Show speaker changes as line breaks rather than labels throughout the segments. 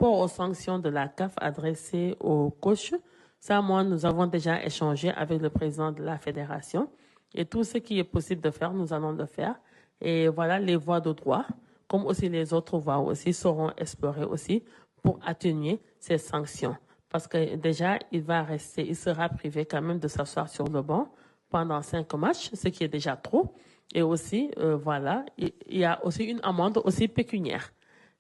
rapport aux sanctions de la CAF adressées aux coachs, ça, moi, nous avons déjà échangé avec le président de la fédération. Et tout ce qui est possible de faire, nous allons le faire. Et voilà, les voies de droit, comme aussi les autres voies aussi, seront explorées aussi pour atténuer ces sanctions. Parce que déjà, il sera privé quand même de s'asseoir sur le banc pendant 5 matchs, ce qui est déjà trop. Et aussi, voilà, il y a aussi une amende aussi pécuniaire.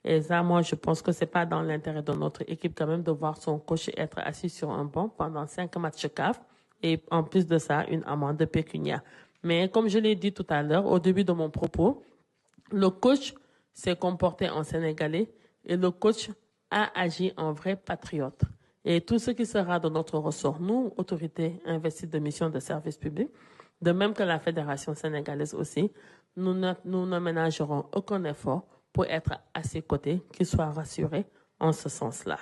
Et ça, moi, je pense que c'est pas dans l'intérêt de notre équipe quand même de voir son coach être assis sur un banc pendant 5 matchs CAF et en plus de ça, une amende pécuniaire. Mais comme je l'ai dit tout à l'heure, au début de mon propos, le coach s'est comporté en Sénégalais et le coach a agi en vrai patriote. Et tout ce qui sera de notre ressort, nous, autorités investies de mission de service public, de même que la Fédération sénégalaise aussi, nous ne ménagerons aucun effort pour être à ses côtés, qu'ils soient rassurés en ce sens-là.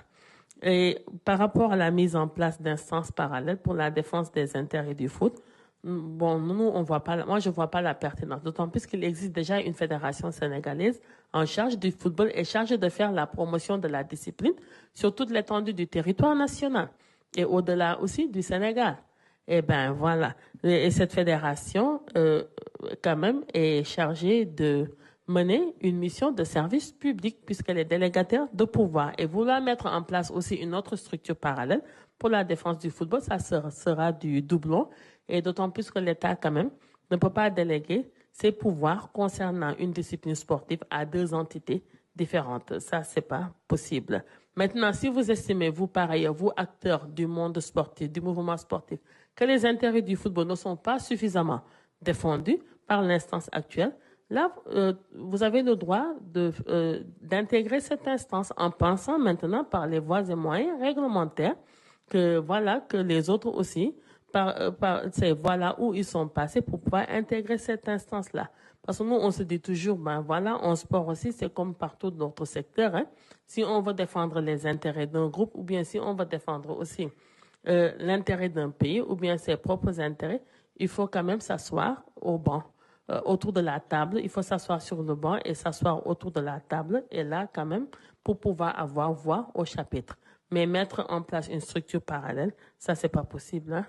Et par rapport à la mise en place d'instances parallèles pour la défense des intérêts du foot, bon, nous, on voit pas, moi, je vois pas la pertinence, d'autant plus qu'il existe déjà une fédération sénégalaise en charge du football et chargée de faire la promotion de la discipline sur toute l'étendue du territoire national et au-delà aussi du Sénégal. Eh ben, voilà. Et cette fédération, quand même, est chargée de mener une mission de service public puisqu'elle est délégataire de pouvoir et vouloir mettre en place aussi une autre structure parallèle pour la défense du football, ça sera du doublon et d'autant plus que l'État quand même ne peut pas déléguer ses pouvoirs concernant une discipline sportive à deux entités différentes. Ça, c'est pas possible. Maintenant, si vous estimez, vous, par ailleurs, vous, acteurs du monde sportif, du mouvement sportif, que les intérêts du football ne sont pas suffisamment défendus par l'instance actuelle, là, vous avez le droit d'intégrer cette instance en pensant maintenant par les voies et moyens réglementaires que voilà que les autres aussi c'est voilà où ils sont passés pour pouvoir intégrer cette instance-là. Parce que nous, on se dit toujours, ben voilà, en sport aussi, c'est comme partout dans notre secteur, hein. Si on veut défendre les intérêts d'un groupe ou bien si on veut défendre aussi l'intérêt d'un pays ou bien ses propres intérêts, il faut quand même s'asseoir au banc. Autour de la table, il faut s'asseoir sur le banc et s'asseoir autour de la table et là quand même pour pouvoir avoir voix au chapitre. Mais mettre en place une structure parallèle, ça c'est pas possible, hein.